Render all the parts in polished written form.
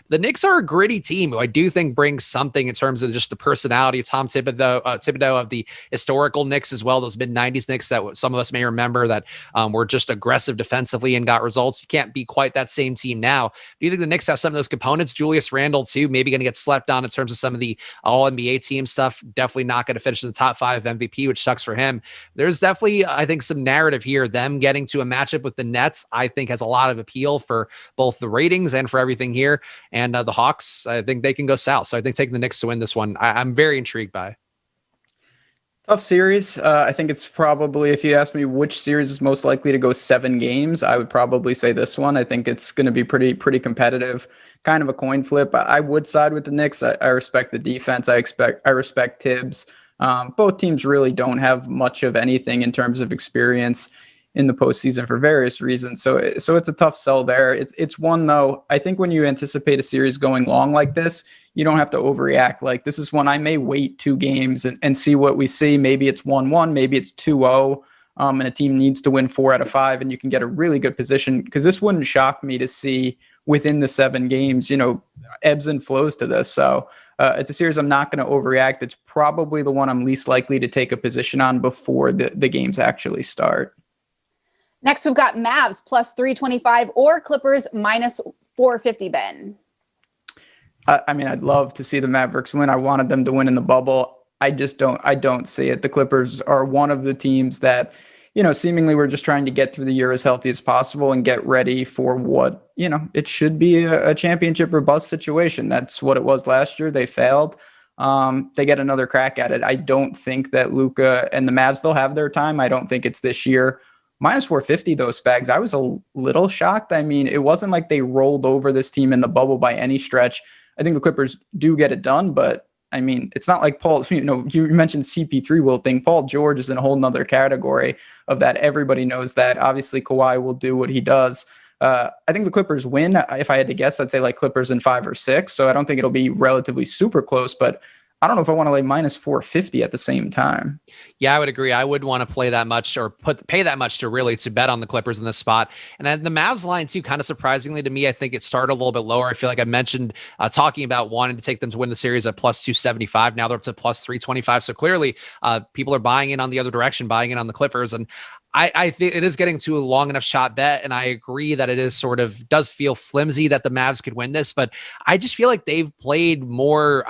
The Knicks are a gritty team who I do think brings something in terms of just the personality of Tom Thibodeau of the historical Knicks as well, those mid-90s Knicks that some of us may remember that were just aggressive defensively and got results. You can't be quite that same team now. Do you think the Knicks have some of those components? Julius Randle, too, maybe going to get slept on in terms of some of the All-NBA team stuff. Definitely not going to finish in the top 5 MVP, which sucks for him. There's definitely, I think, some narrative here. Them getting to a matchup with the Nets, I think, has a lot of appeal for both the ratings and for everything here. And the Hawks, I think they can go south. So I think taking the Knicks to win this one, I'm very intrigued by. Tough series. I think it's probably, if you ask me which series is most likely to go 7 games, I would probably say this one. I think it's going to be pretty competitive, kind of a coin flip. I would side with the Knicks. I respect the defense. I respect Tibbs. Both teams really don't have much of anything in terms of experience in the postseason for various reasons. So it's a tough sell there. It's one, though, I think when you anticipate a series going long like this, you don't have to overreact. Like, this is one I may wait 2 games and see what we see. Maybe it's 1-1, maybe it's 2-0, and a team needs to win 4 out of 5, and you can get a really good position, because this wouldn't shock me to see within the 7 games, ebbs and flows to this. So it's a series I'm not going to overreact. It's probably the one I'm least likely to take a position on before the games actually start. Next, we've got Mavs plus 325 or Clippers minus 450, Ben. I mean, I'd love to see the Mavericks win. I wanted them to win in the bubble. I don't see it. The Clippers are one of the teams that, seemingly we're just trying to get through the year as healthy as possible and get ready for what, it should be a championship or bust situation. That's what it was last year. They failed. They get another crack at it. I don't think that Luka and the Mavs, they'll have their time. I don't think it's this year. Minus 450, though, Spags, I was a little shocked. I mean, it wasn't like they rolled over this team in the bubble by any stretch. I think the Clippers do get it done, but I mean, it's not like Paul, you mentioned CP3 wilting. Paul George is in a whole nother category of that. Everybody knows that. Obviously, Kawhi will do what he does. I think the Clippers win. If I had to guess, I'd say like Clippers in 5 or 6. So I don't think it'll be relatively super close, but I don't know if I want to lay minus 450 at the same time. Yeah, I would agree. I wouldn't want to play that much or pay that much to bet on the Clippers in this spot. And then the Mavs line too, kind of surprisingly to me, I think it started a little bit lower. I feel like I mentioned talking about wanting to take them to win the series at plus 275. Now they're up to plus 325. So clearly people are buying in on the other direction, buying in on the Clippers. And I think it is getting to a long enough shot bet, and I agree that it is does feel flimsy that the Mavs could win this, but I just feel like they've played more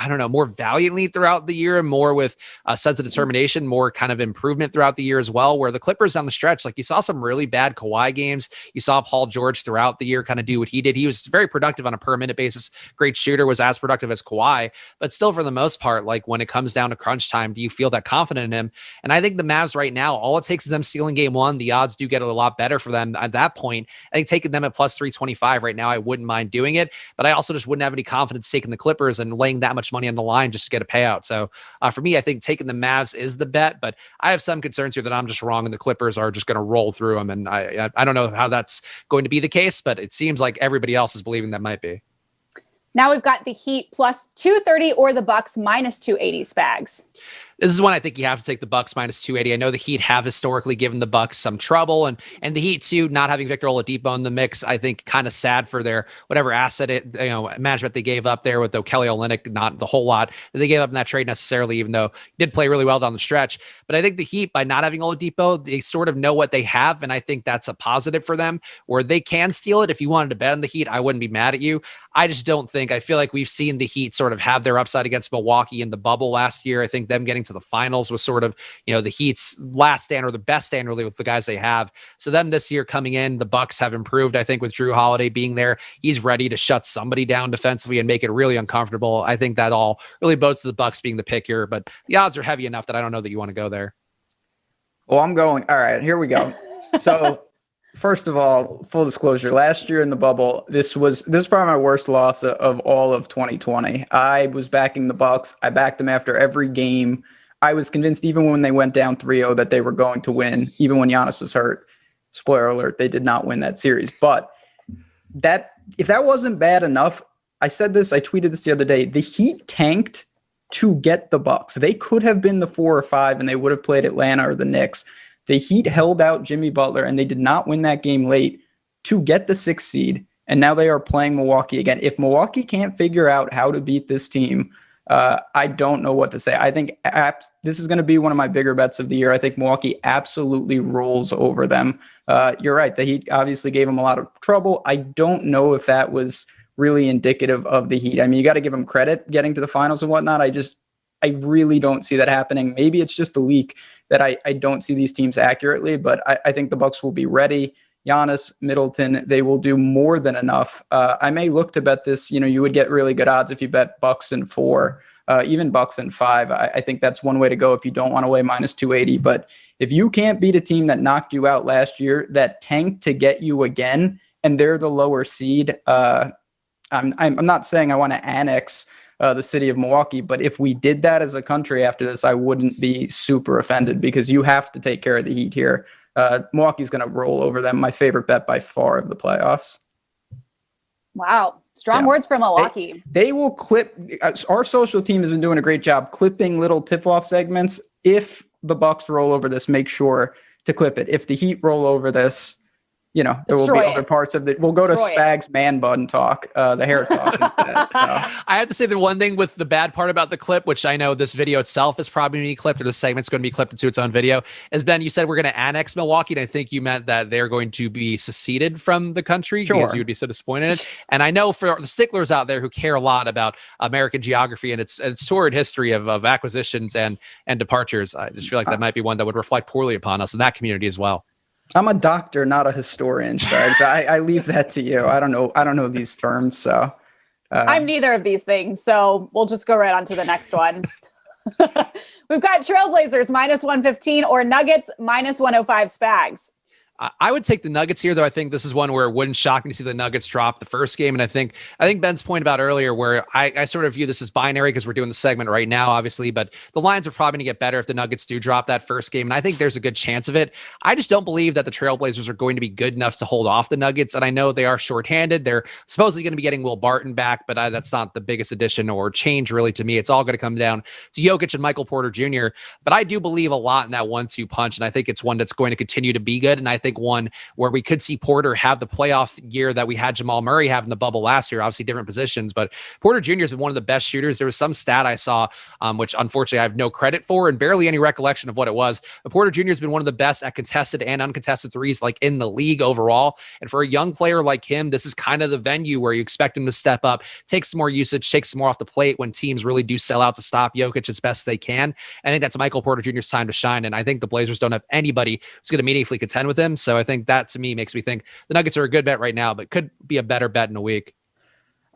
valiantly throughout the year, and more with a sense of determination, more kind of improvement throughout the year as well, where the Clippers on the stretch, like you saw some really bad Kawhi games. You saw Paul George throughout the year kind of do what he did. He was very productive on a per minute basis. Great shooter, was as productive as Kawhi, but still for the most part, like when it comes down to crunch time, do you feel that confident in him? And I think the Mavs right now, all it takes is them stealing game 1. The odds do get a lot better for them at that point. I think taking them at plus 325 right now, I wouldn't mind doing it, but I also just wouldn't have any confidence taking the Clippers and laying that much money on the line just to get a payout. So for me, I think taking the Mavs is the bet, but I have some concerns here that I'm just wrong and the Clippers are just going to roll through them. And I don't know how that's going to be the case, but it seems like everybody else is believing that might be. Now we've got the Heat plus 230 or the Bucks minus 280, Spags. This is when I think you have to take the Bucks minus 280. I know the Heat have historically given the Bucks some trouble, and the Heat too, not having Victor Oladipo in the mix, I think kind of sad for their whatever asset management they gave up there with Kelly Olynyk, not the whole lot that they gave up in that trade necessarily, even though he did play really well down the stretch. But I think the Heat, by not having Oladipo, they sort of know what they have, and I think that's a positive for them, where they can steal it. If you wanted to bet on the Heat, I wouldn't be mad at you. I just don't think, I feel like we've seen the Heat sort of have their upside against Milwaukee in the bubble last year. I think them getting to the finals was sort of, the Heat's last stand or the best stand really with the guys they have. So them this year coming in, the Bucks have improved. I think with Drew Holiday being there, he's ready to shut somebody down defensively and make it really uncomfortable. I think that all really bodes to the Bucks being the pick here, but the odds are heavy enough that I don't know that you want to go there. Well, I'm going. All right, here we go. So first of all, full disclosure, last year in the bubble, this was probably my worst loss of all of 2020. I was backing the Bucks. I backed them after every game. I was convinced even when they went down 3-0 that they were going to win, even when Giannis was hurt. Spoiler alert, they did not win that series. But if that wasn't bad enough, I tweeted this the other day, the Heat tanked to get the Bucks. They could have been the 4 or 5 and they would have played Atlanta or the Knicks. The Heat held out Jimmy Butler and they did not win that game late to get the 6th seed. and now they are playing Milwaukee again. If Milwaukee can't figure out how to beat this team, I don't know what to say. I think this is going to be one of my bigger bets of the year. I think Milwaukee absolutely rolls over them. You're right. The Heat obviously gave them a lot of trouble. I don't know if that was really indicative of the Heat. I mean, you got to give them credit getting to the finals and whatnot. I really don't see that happening. Maybe it's just a leak that I don't see these teams accurately, but I think the Bucks will be ready. Giannis, Middleton, they will do more than enough. I may look to bet this. You would get really good odds if you bet Bucks in 4, even Bucks in 5. I think that's one way to go if you don't want to lay minus 280. But if you can't beat a team that knocked you out last year, that tanked to get you again, and they're the lower seed, I'm not saying I want to annex the city of Milwaukee, but if we did that as a country after this, I wouldn't be super offended because you have to take care of the Heat here. Milwaukee's going to roll over them. My favorite bet by far of the playoffs. Wow. Strong words from Milwaukee. They will clip. Our social team has been doing a great job clipping little tip-off segments. If the Bucks roll over this, make sure to clip it. If the Heat roll over this, there will be other parts of it. We'll go to Spags man bun talk, the hair talk instead. So. I have to say the one thing with the bad part about the clip, which I know this video itself is probably going to be clipped, or the segment's going to be clipped into its own video, is Ben, you said we're going to annex Milwaukee, and I think you meant that they're going to be seceded from the country because you would be so disappointed in it. And I know for the sticklers out there who care a lot about American geography and its storied history of acquisitions and departures, I just feel like that might be one that would reflect poorly upon us in that community as well. I'm a doctor, not a historian, Spags. I leave that to you. I don't know these terms, so. I'm neither of these things, so we'll just go right on to the next one. We've got Trailblazers minus 115 or Nuggets minus 105 Spags. I would take the Nuggets here, though. I think this is one where it wouldn't shock me to see the Nuggets drop the first game. And I think Ben's point about earlier, where I sort of view this as binary because we're doing the segment right now, obviously, but the lines are probably going to get better if the Nuggets do drop that first game. And I think there's a good chance of it. I just don't believe that the Trailblazers are going to be good enough to hold off the Nuggets. And I know they are shorthanded. They're supposedly going to be getting Will Barton back, but that's not the biggest addition or change really to me. It's all going to come down to Jokic and Michael Porter Jr. But I do believe a lot in that 1-2 punch. And I think it's one that's going to continue to be good. And I think one where we could see Porter have the playoff year that we had Jamal Murray have in the bubble last year, obviously different positions, but Porter Jr. has been one of the best shooters. There was some stat I saw, which unfortunately I have no credit for and barely any recollection of what it was. But Porter Jr. has been one of the best at contested and uncontested threes, like in the league overall. And for a young player like him, this is kind of the venue where you expect him to step up, take some more usage, take some more off the plate when teams really do sell out to stop Jokic as best they can. I think that's Michael Porter Jr.'s time to shine. And I think the Blazers don't have anybody who's going to meaningfully contend with him. So I think that to me makes me think the Nuggets are a good bet right now, but could be a better bet in a week.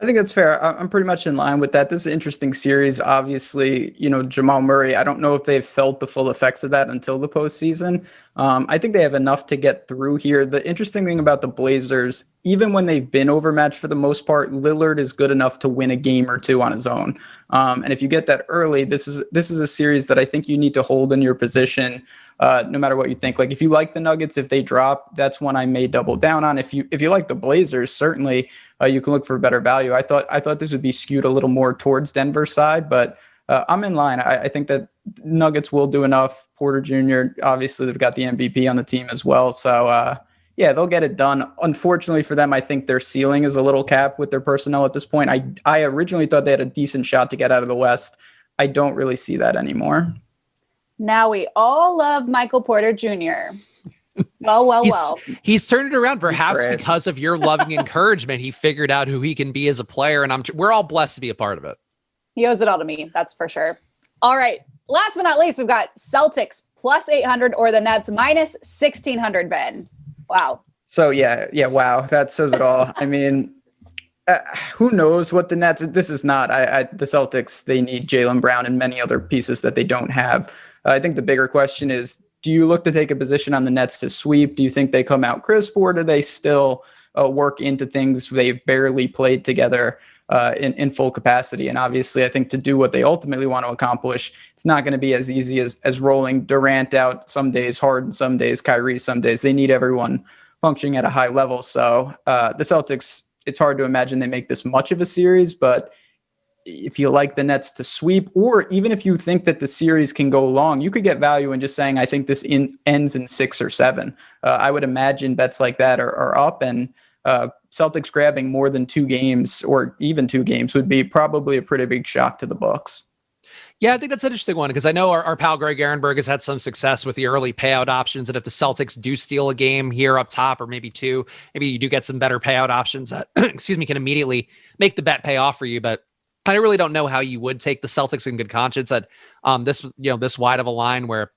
I think that's fair. I'm pretty much in line with that. This is an interesting series. Obviously, Jamal Murray, I don't know if they've felt the full effects of that until the postseason. I think they have enough to get through here. The interesting thing about the Blazers, even when they've been overmatched for the most part, Lillard is good enough to win a game or two on his own. And if you get that early, this is a series that I think you need to hold in your position, no matter what you think. Like if you like the Nuggets, if they drop, that's one I may double down on. If you like the Blazers, certainly you can look for better value. I thought this would be skewed a little more towards Denver's side, but I'm in line. I think that Nuggets will do enough. Porter Jr., obviously, they've got the MVP on the team as well. So, yeah, they'll get it done. Unfortunately for them, I think their ceiling is a little capped with their personnel at this point. I originally thought they had a decent shot to get out of the West. I don't really see that anymore. Now we all love Michael Porter Jr. Well. He's turned it around, perhaps because of your loving encouragement. He figured out who he can be as a player, and we're all blessed to be a part of it. He owes it all to me, that's for sure. All right, last but not least, we've got Celtics plus 800 or the Nets minus 1600, Ben. Wow. So, yeah, wow, that says it all. I mean, who knows what the Nets, this is not, the Celtics, they need Jaylen Brown and many other pieces that they don't have. I think the bigger question is, do you look to take a position on the Nets to sweep? Do you think they come out crisp, or do they still work into things they've barely played together in full capacity? And obviously, I think to do what they ultimately want to accomplish, it's not going to be as easy as rolling Durant out some days, Harden some days, Kyrie some days. They need everyone functioning at a high level. So the Celtics, it's hard to imagine they make this much of a series, but if you like the Nets to sweep, or even if you think that the series can go long, you could get value in just saying, I think this ends in 6 or 7. I would imagine bets like that are up, and Celtics grabbing more than 2 games or even 2 games would be probably a pretty big shock to the Bucks. Yeah, I think that's an interesting one because I know our pal Greg Ehrenberg has had some success with the early payout options. And if the Celtics do steal a game here up top or maybe 2, maybe you do get some better payout options that, excuse me, can immediately make the bet pay off for you. But I really don't know how you would take the Celtics in good conscience at this wide of a line where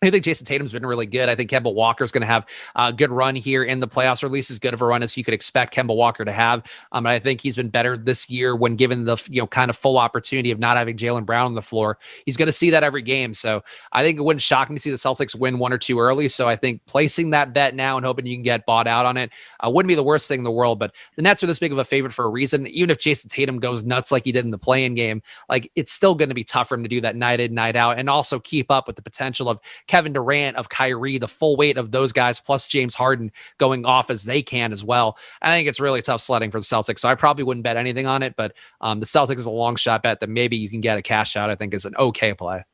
I think Jason Tatum's been really good. I think Kemba Walker's going to have a good run here in the playoffs, or at least as good of a run as you could expect Kemba Walker to have. And I think he's been better this year when given the kind of full opportunity of not having Jaylen Brown on the floor. He's going to see that every game. So I think it wouldn't shock me to see the Celtics win 1 or 2 early. So I think placing that bet now and hoping you can get bought out on it wouldn't be the worst thing in the world. But the Nets are this big of a favorite for a reason. Even if Jason Tatum goes nuts like he did in the play-in game, like it's still going to be tough for him to do that night in, night out, and also keep up with the potential of Kevin Durant, of Kyrie, the full weight of those guys, plus James Harden going off as they can as well. I think it's really tough sledding for the Celtics. So I probably wouldn't bet anything on it, but the Celtics is a long shot bet that maybe you can get a cash out. I think is an okay play.